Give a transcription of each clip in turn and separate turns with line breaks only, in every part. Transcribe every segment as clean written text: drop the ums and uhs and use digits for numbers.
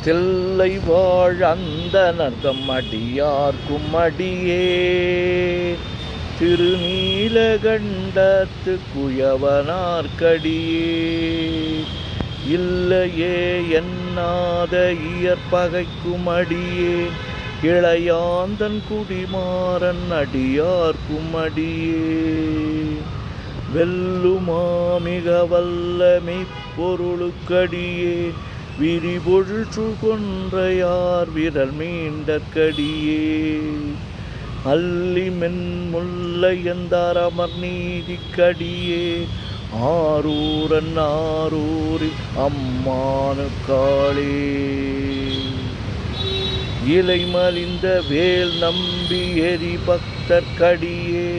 தில்லை வாழ் அந்தணர்தம் அடியார்க்கும் அடியே திருநீலகண்டத்து குயவனார்க்கடியே இல்லையே என்னாத இயற்பகைக்கும் அடியே இளையாந்தன் குடிமாறன் அடியார்க்கும் அடியே வெல்லுமா மிக வல்ல மெய்ப்பொருளுக்கடியே விரிபொருள் சுகொன்றையார் விரல் மீண்டற்கடியே அல்லி மென்முல்லை எந்தார் அமர் நீதிக்கடியே ஆரூரன் ஆரூரில் அம்மானு காளே இலை மலிந்த வேல் நம்பி எரி பக்தர்க்கடியே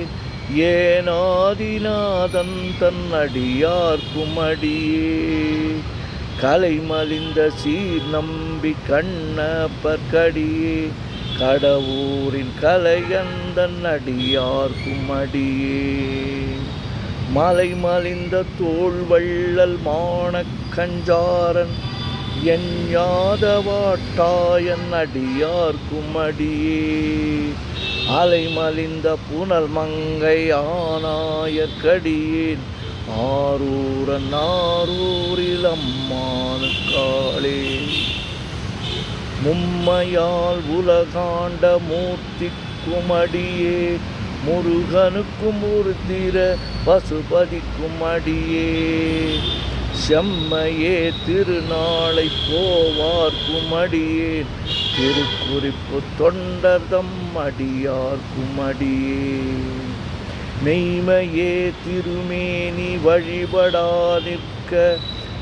ஏனாதிநாதன் தன் அடியார்க்கும் அடியே கலை மலிந்த சீர் நம்பி கண்ணப்பர்க்கடியே கடவுரின் கலையந்தன் அடியார்க்கும் அடியே மலை மலிந்த தோள் வள்ளல் மானக்கஞ்சாரன் என் யாதவாட்டாயன் அடியார்க்கும் அடியே அலை மலிந்த புனல் மங்கை ஆனாயற்கடியேன் ஆரூரன் ஆரூரில் அம்மானு காளே மும்மையால் உலகாண்ட மூர்த்திக்கும் அடியே முருகனுக்கும் உருத்திர பசுபதிக்கும் அடியே செம்மையே திருநாளை போவார்க்கும் அடியேன் திருக்குறிப்பு தொண்டர்தம் அடியார்க்கும் அடியே மெய்மையே திருமேனி வழிபடா நிற்க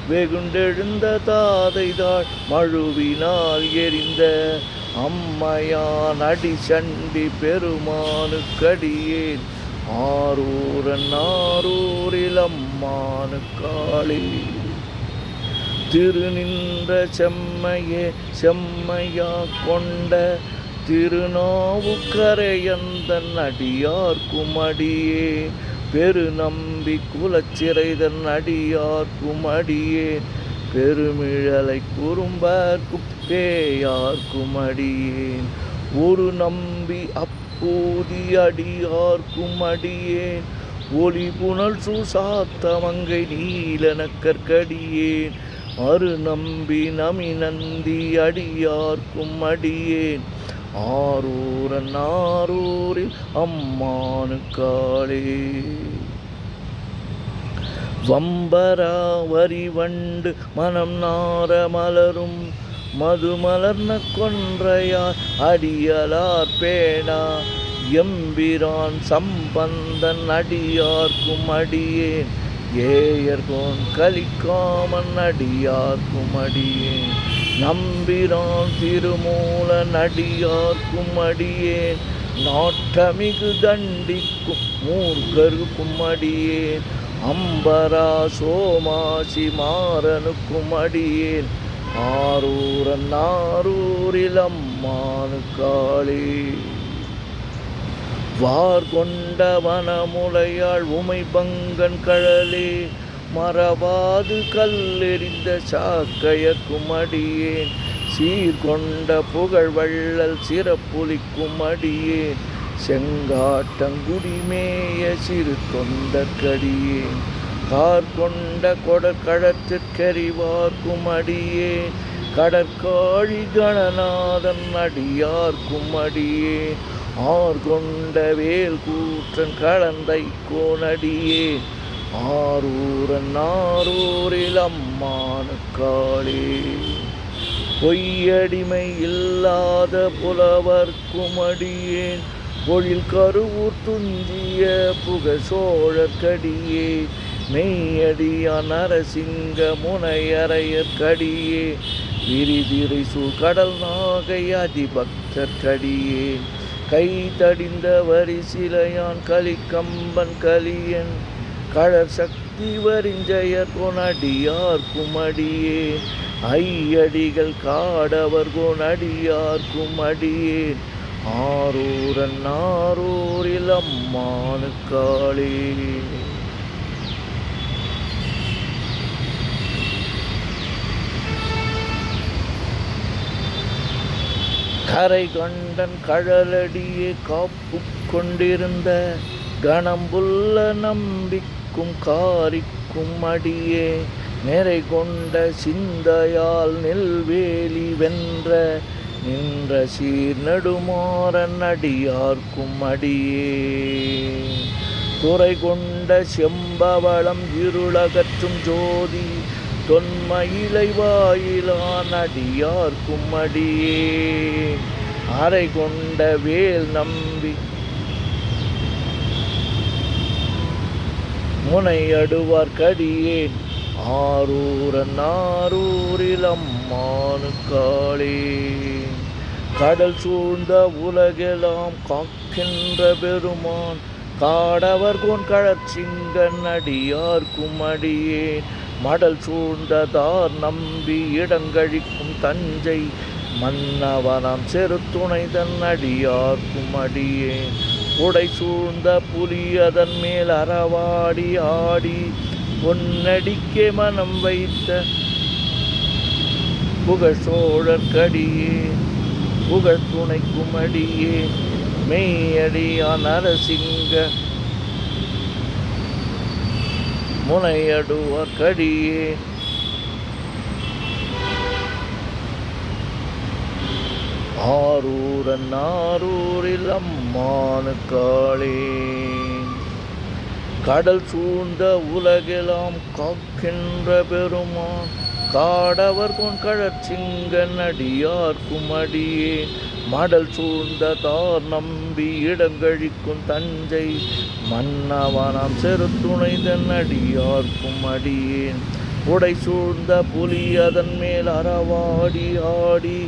வெகுண்டெழுந்த தாதைதாள் மழுவினால் எரிந்த அம்மையான் அடி சண்டி பெருமானுக்கடியேன் ஆரூரன் ஆரூரில் அம்மானு காளே திருநின்ற செம்மையே செம்மையா கொண்ட திருநாவுக்கரையந்தன் அடியார்க்கும் அடியே பெருநம்பி குலச்சிறைதன் அடியார்க்கும் அடியே பெருமிழலை குறும்பர்க்கும் பேயார்க்கும் அடியேன் ஒரு நம்பி அப்பூதி அடியார்க்கும் அடியேன் ஒளி புனல் சுசாத்தமங்கை நீலனக்கற்கடியேன் அரு நம்பி நமி நந்தி அடியார்க்கும் அடியேன் ஆரூரன் ஆரூரில் அம்மானு காளே வம்பராவரி வண்டு மனம் நார மலரும் மதுமலர்ன கொன்றையார் அடியலார் பேடா எம்பிரான் சம்பந்தன் அடியார்க்கும் அடியேன் ஏயர்கோன் கலிக்காமன் அடியார்க்கும் அடியேன் நம்பிரான் திருமூலன் அடியார்க்கும் அடியேன் நாட்டமிகு தண்டிக்கும் மூர்க்கருக்கும் அடியேன் அம்பரா சோமாசி மாறனுக்கும் அடியேன் ஆரூரன் ஆரூரில் அம்மானு காளே வார் கொண்ட வனமுலையாள் உமை பங்கன் கழலே மறவாது கல்லெறிந்த சாக்கையக்கும் அடியேன் சீர்கொண்ட புகழ் வள்ளல் சிறப்புலிக்கும் அடியேன் செங்காட்டங்குடிமேய சிறு தொண்டற்கடியேன் கார்கொண்ட கொடற்கழத்திற்கறிவார்க்கும் அடியேன் கடற்காழி கணநாதன் அடியார்க்கும் அடியேன் ஆர்கொண்ட வேல் கூற்றன் கலந்தை கோனடியேன் ஆரூரன் ஆரூரில் அம்மானு காளே பொய்யடிமை இல்லாத புலவர்க்கும் அடியேன் பொழில் கருவூர் துஞ்சிய புக சோழற்கடியே மெய்யடியா நரசிங்க முனையறையற்கடியே விரிதிரை கடல் நாகை அதிபக்தற்கடியே கை தடிந்த வரிசிலையான் கலிக்கம்பன் கலியன் கடற் சக்தி வரிஞ்சயர் கொனடியார்க்கும் அடியே ஐயடிகள் காடவர் கொனடியார்க்கும் அடியேன் ஆரூரன் ஆரூரில் அம்மானு காளே கரை கண்டன் கழலடியே காப்பு கொண்டிருந்த கணம்புள்ள நம்பிக்கும் காரிக்கும் அடியே நிறை கொண்ட சிந்தையால் நெல்வேலி வென்ற நின்ற சீர் நெடுமாறன் அடியார்க்கும் அடியே துறை கொண்ட செம்பவளம் இருளகற்றும் ஜோதி தொன்மயிலை வாயிலான் அடியார்க்கும் அடியே அறை கொண்ட வேல் நம்பி முனையடுவார்க்கடியேன் ஆரூரன் ஆரூரில் அம்மானுக்காளே கடல் சூழ்ந்த உலகெல்லாம் காக்கின்ற பெருமான் காடவர்கோன் கழற்சிங்கன் அடியார்க்கும் அடியேன் மடல் சூழ்ந்ததார் நம்பி இடங்கழிக்கும் தஞ்சை மன்னவனாம் செருத்துணை தன் அடியார்க்கும் அடியேன் உடை சூழ்ந்த புலி அதன் மேல் அறவாடி ஆடி பொன்னடிக்கே மனம் வைத்த புகழ் சோழற்கடியே புகழ் துணைக்கும் அடியே மெய்யடியான் நரசிங்க முனையடுவார்க்கடியே ஆரூரன் ஆரூரில் அம்மானுக்காளே கடல் சூழ்ந்த உலகெல்லாம் காக்கின்ற பெருமான் காடவர்கோன் கழற்சிங்கன் அடியார்க்கும் அடியே மடல் சூழ்ந்த தார் நம்பி இடங்கழிக்கும் தஞ்சை மன்னவனாம் செருத்துணை தன் அடியார்க்கும் அடியேன் உடை சூழ்ந்த புலி அதன் மேல் அறவாடி ஆடி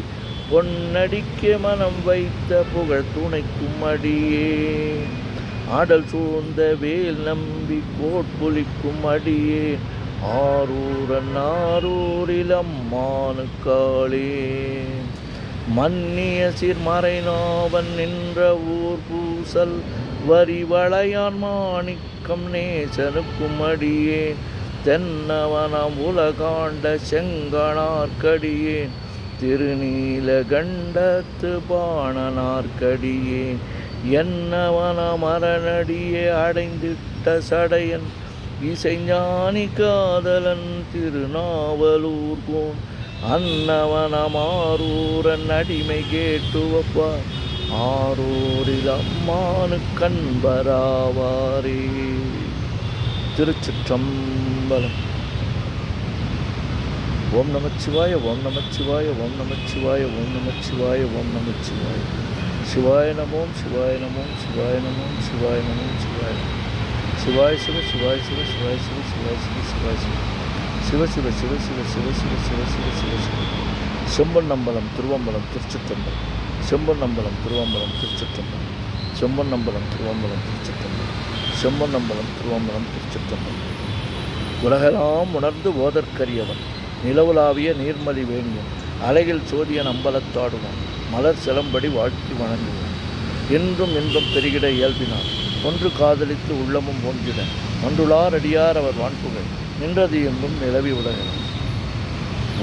பொன்னடிக்கே மனம் வைத்த புகழ் துணைக்கும் அடியே ஆடல் சூழ்ந்த வேல் நம்பி கோட்புலிக்கும் அடியே ஆரூரன் ஆரூரில் அம்மானுக்காளே மன்னிய சீர்மறைநாவன் நின்ற ஊர் பூசல் வரிவளையான் மாணிக்கம் நேசனுக்கும் அடியேன் தென்னவனம் உலகாண்ட செங்கணார்க்கடியேன் திருநீலகண்டத்து பாணனார்க்கடியேன் என்னவன மரணடியே அடைந்திட்ட சடையன் இசைஞானி காதலன் திருநாவலூர்கோன் அன்னவனம் ஆரூரன் அடிமை கேட்டுவப்பார் ஆரூரில் அம்மானு கண்பராவாரே. திருச்சிற்றம்பலம். ஓம் நமச்சிவாய ஓம் நமச்சிவாய ஓம் நமச்சிவாய ஓம் நமச்சிவாய ஓம் நமச்சிவாய. சிவாய நமோம் சிவாய நமோம் சிவாய நமோம் சிவாய நமோம் சிவாய சிவாய சிவ சிவாய சிவ சிவாய சிவ சிவாய சிவ சிவாய சிவ சிவ சிவ சிவ சிவ சிவ சிவ சிவ சிவ சிவ. செம்பொன்னம்பலம் திருவம்பலம் திருச்சிற்றம்பலம். செம்பொன்னம்பலம் திருவம்பலம் திருச்சிற்றம்பலம். செம்பொன்னம்பலம் திருவம்பலம் திருச்சிற்றம்பலம். செம்பொன்னம்பலம் திருவம்பலம் திருச்சிற்றம்பலம். உலகெல்லாம் உணர்ந்து ஓதற்கரியவன் நிலவுலாவிய நீர்மலி வேணியன் அலையில் சோதியன் அம்பலத்தாடுவான் மலர் சிலம்படி வாழ்த்தி வணங்குவான். என்றும் இன்பம் பெருகிட இயல்பினான் ஒன்று காதலித்து உள்ளமும் ஓன்றிட ஒன்றுளார் அடியார் அவர் வான்புகழ் நின்றது எங்கும் நிலவி உலகினான்.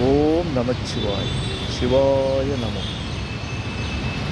ஓம் நமச்சிவாய். சிவாய நமம்.